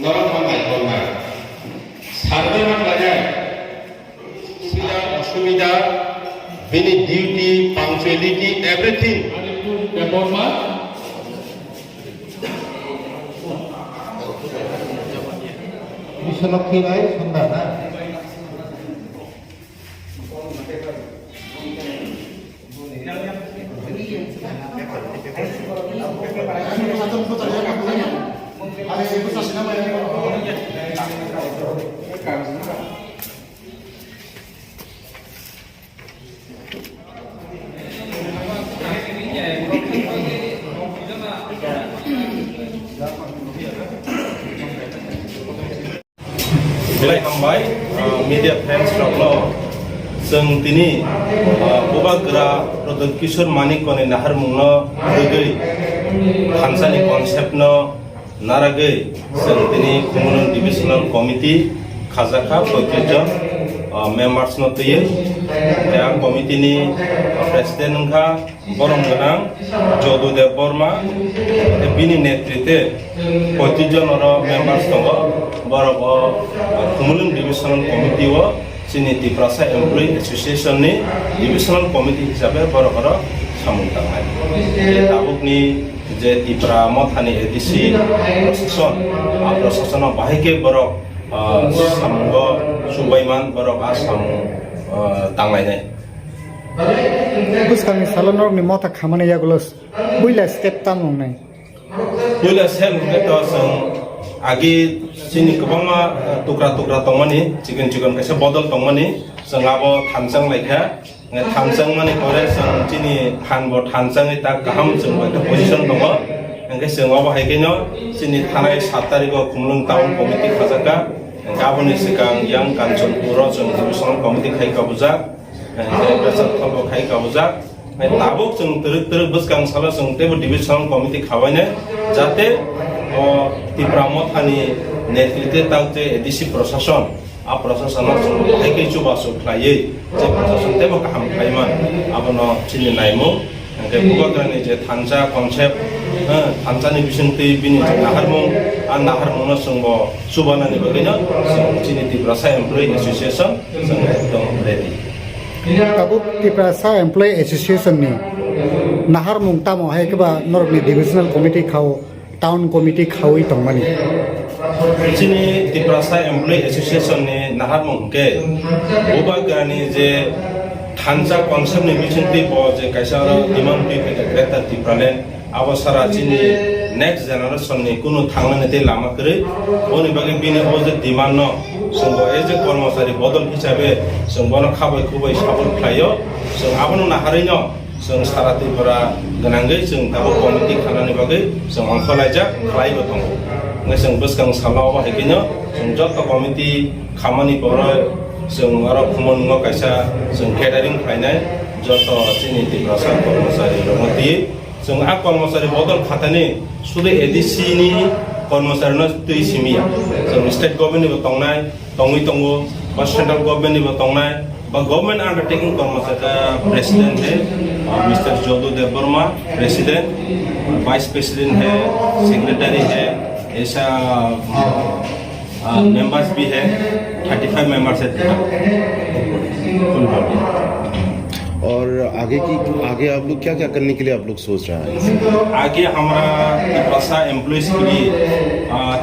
নরম মানায় বলনা সার্ভে মানলাগে সিলা অসুবিধা বিনি ডিউটি পাংচুয়ালিটি এভরিথিং পেপারমা বিশ্বলক্ষ্মী ভাই সুন্দর না Belai hambai media friends rokno जों दिनै बबाग्रा प्रदीप किशोर मानिकनि नाहार मुंनो रगै हानसानि कनसेप्टनो नारागै जों दिनै कमिउनिटि डिभिजनल कमिटि खाजाखा 35 जन मेम्बार्स नो तैयो दा कमिटिनि प्रेसिडेन्ट ओंखा बरम गोनां जदुदेव बर्मा बिनि नेतृत्वे 35 जन मेम्बार्स दङ बरब कमिउनिटि डिभिजनल कमिटि व Siniti Prasa Employee Association ni Divisional Committee hisabe boro-boro samungtangai. Tabukni je tipra mothani EDC proseson bahike borok samunggo subaiman borok asam tanglainai. Buskami salonor ni motha khamane yagulos buila step tamung nai. Buila sel beto sang agi sini kebangma tukra-tukra tongmani chicken kaisa bodol tongmani sangabo thansang laikha thansang mani kore sang chini thanbo thansang ta kaham sung ba position tongo engke sangabo haikeno sini thanai 7 tariko kumlung town committee khajaka gaboni sikang yang kanchanpuro sung divisional committee khai kabuja besat thabo khai kabuja tabuk sung teruk buskang sala sung tebo divisional committee khawaine jate Tipramothani नेतृत्व ताउते ADC प्रशासन आ प्रशासन हाइके जुबासु फ्लाये जे प्रशासन तेबो काम खायमान आबनो चिनि नायमु अंके बुगाग्रानि जे थानसा concept थानसानि बिसंति बिनि नाहारमु आ नाहारमुनो संबो सुबानानि बगैनो चिनि Tiprasa employ association जों एकदम ready Tabuk Tiprasa Employee Association ni naharmung tamo haikeba norni divisional committee khao town committee khawi tongmani Sini Tiprasa Employee Association ni naharmung ke bobagani je thansa concept ni bisinti bo je kaisa demand bi greater Tipralen abasara chini next generation ni kuno thanglane te lama kare boni bagi bine o je demand no songo eje kormosari bodol hisabe songono khabai khubai sabul khlayo song abono naharino जों साराति परा गनांगै जों दाबो committee खानानि बागै जों अंखलाइजा खालाइबो दङ नै जों बसगां सालाव बाहायगिनो जों जत कमिटि खामानि परा जों आरो खुमन कायसा जों केटारिं खायनाय जत चिनिति प्रसाद कर्मचारी रमति जों आ कर्मचारी बदल खातानि सुदे एडीसी नि कर्मचारी न तै सिमिया जों स्टेट गभर्नमेन्ट नि तंनाय तंगै तंगो बा सेंट्रल गभर्नमेन्ट नि तंनाय गवर्नमेंट अंडरटेकिंग कर्मचारी प्रेसिडेंट है mister Jadudev Verma president vice president है सेक्रेटरी है ऐसा मेंबर्स भी है 35 मेंबर्स है फुल बॉडी और आगे आप लोग क्या करने के लिए आप लोग सोच रहे हैं आगे हमारा तिप्रासा एम्प्लॉयज के लिए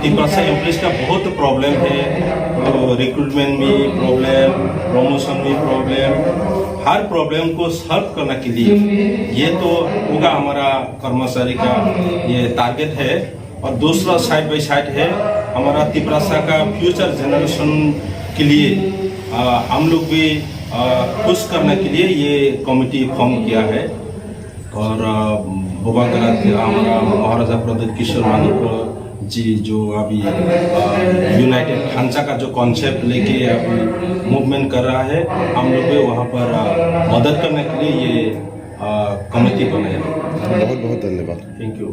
तिप्रासा एम्प्लॉयज का बहुत प्रॉब्लम है रिक्रूटमेंट में प्रॉब्लम प्रमोशन में प्रॉब्लम हर प्रॉब्लम को सॉल्व करने के लिए ये तो होगा हमारा कर्मचारी का ये टारगेट है और दूसरा साइड बाय साइड है हमारा तिप्रासा का फ्यूचर जनरेशन के लिए हम लोग भी खुश करने के लिए ये कमिटी फॉर्म किया है और बोबागरा हमारा महाराजा प्रदीप किशोर मानिक जी जो अभी यूनाइटेड खानसा का जो कॉन्सेप्ट लेके अभी मूवमेंट कर रहा है हम लोग भी वहाँ पर मदद करने के लिए ये कमिटी बनाया। बहुत बहुत धन्यवाद। Thank you.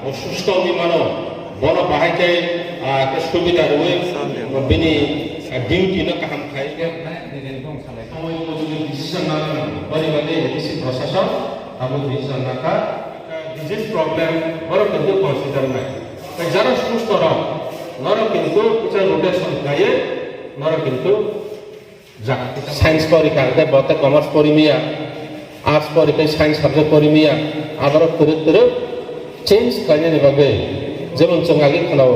অসুস্থ বিমানও বড় বাহাইকে সুবিধা রয়ে বিনি ডিউটি ন কাহাম খাই সময় উপযোগী ডিসিশন না পরিবারে এডিসি প্রশাসন abo bisa naka disease problem boro কিন্তু consider নাই যারা সুস্থ রা নর কিন্তু কিছু রোটেশন গায়ে নর কিন্তু সায়েন্স পরীক্ষা বতে কমার্স পরিমিয়া আর্টস পরীক্ষা সায়েন্স সাবজেক্ট পরিমিয়া আবার করে চেঞ্জ খাইনি বাগে যেমন जों আগে খেলাও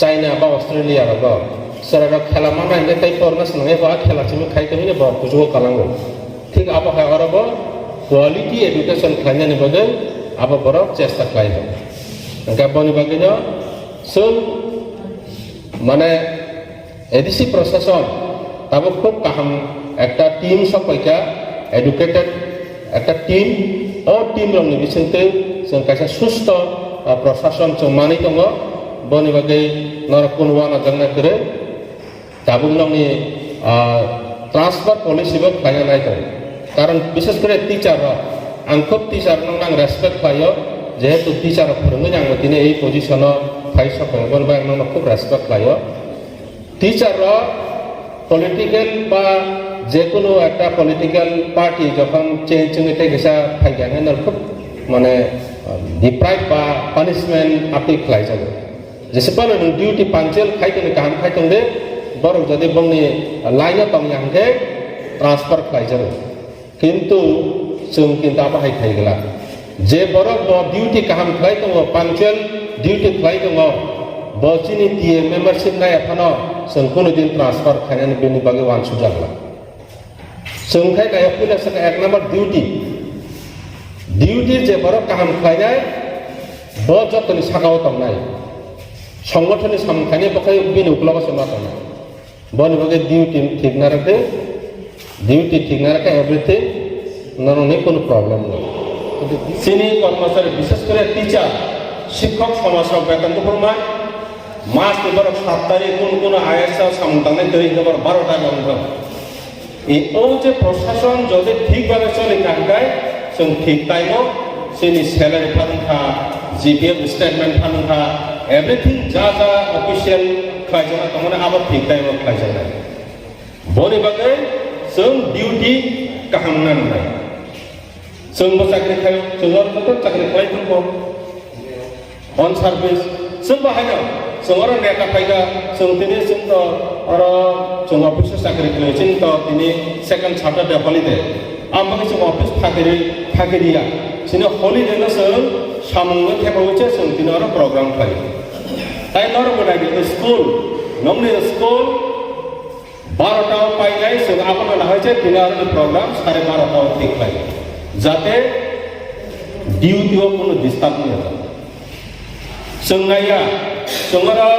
চাইনা বা অস্ট্রেলিয়া বা সারা খেলা মানাইলে তাই পড়না সঙ্গে বা খেলা চিমি খাইতে হইনে বা বুঝবো কালাঙ্গো ঠিক আবহাওয়া আরব কোয়ালিটি এডুকেশন খাইনি বাগে আবার বড় চেষ্টা খাইবে গাবনি বাগে जों মানে এডিসি প্রশাসন তাবো খুব কাহাম একটা টিম সবাইকা এডুকেটেড একটা টিম ও টিম রংনি বিসিংতে जों কাইসা সুস্থ প্রশাসন जों মানি দङ বনি বাগে নর কোনওয়ানা জংনা করে দাবুং রংনি ট্রান্সফার পলিসি বো খাইনা নাই দङ কারণ বিশেষ করে টিচার আং খুব টিচার নং আং রেসপেক্ট পাইयो যেহেতু টিচার फोरोंनो आङो दिनै এই পজিশন ফাই সবাইবন বা আং খুব রেসপেক্ট পাইयो টিচার পলিটিক্যাল বা যে কোনো একটা পলিটিক্যাল পার্টি যখন চেঞ্জ হইতে গেছা ফাইগান খুব মানে ডিপ্রাইভ বা পানিশমেন্ট আপনি খাই যাবে যেসেবান ডিউটি পাঞ্চুয়াল খাইতে গাহাম খাইতে দে বরং যদি বংনি লাইনে তংয়াংকে ট্রান্সফার খাই যাবে কিন্তু जों কিন্তু আবাহাই খাই গেলা যে বরং ডিউটি গাহাম খাই দङ পাঞ্চুয়াল ডিউটি খাই দङ বচিনি টিএ মেম্বারশিপ নাই এখানো जों কোনো দিন ট্রান্সফার খাইনানি বেনি বাগে ওয়ানসু জাগলা जों खाय गाया पुलिस का एक नंबर ডিউটি যে বড় কাহাম খাইনাय ব যতনি সাগাও তংনাय সংগঠনनि সামখানি বখাय বিনি উপলগা সনা তংনাय বনি বাগে ডিউটি ঠিক না রাখে ডিউটি ঠিক না রাখে এভরিথিং নরনে কোনো প্রবলেম নেই সিনি কর্মচারী বিশেষ করে টিচার শিক্ষক সমাজক বেতন তো ফরমায় মাস এবার 7 তারিখ কোন আইএসএ সামতানে তৈরি এবার 12টা বন্ধ এই ও যে প্রশাসন যদি ঠিকভাবে চলে কাঙ্গায় जों ঠিক টাইমও সেনি স্যালারি ফানখা জিপিএফ স্টেটমেন্ট ফানখা এভরিথিং যা যা অফিসিয়াল খাইজনা তমনে আবার ঠিক টাইমও খাইজনা বনি বাগে जों ডিউটি কাহাম নাই जों बो চাকরি খাই जों তো চাকরি খাই তো অন সার্ভিস जों বাহাইনা जों আর নেতা ফাইগা जों তিনি जों তো আর जों অফিসে চাকরি খাই जों তো তিনি সেকেন্ড স্যাটারডে হলিডে आमबागे जों अफिस फागिरिया सिनो हलिडे न जों सामंनो थेबावचे जों दिनो आरो प्रग्राम खायो ताइ नर बनाय स्कुल नंनि स्कुल 12टा पाइनाय जों आपनो लाहायचे दिनो आरो प्रग्राम 12:30 ठीक खायो जाते डिउटिओ कोनो डिस्टार्ब नय जाय जों नाया जों आरो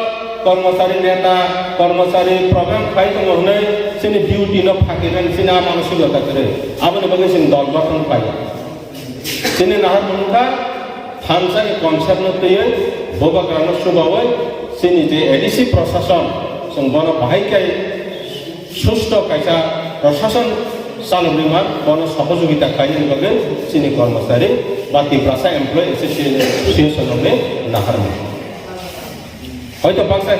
कर्मचारी नेता कर्मचारी प्रग्राम खाइ दङ हनै जोंनि डिउटि न फागिरन सिना मानसिकता करे आबनि बागै जों दल गठन पायो जोंनि नाहार मुंखा थानसानि कनसेप्ट न तयै बबाग्रान सुबावै जोंनि जे एडिसि प्रशासन जों बन बाहायखाय सुस्थ कायसा प्रशासन सालुरिमान बन सहयोगिता खायनि बागै जोंनि कर्मचारी बा तिप्रासा एमप्लय एसोसिएशन ने नाहार मुंखा হয়তো বাক্সা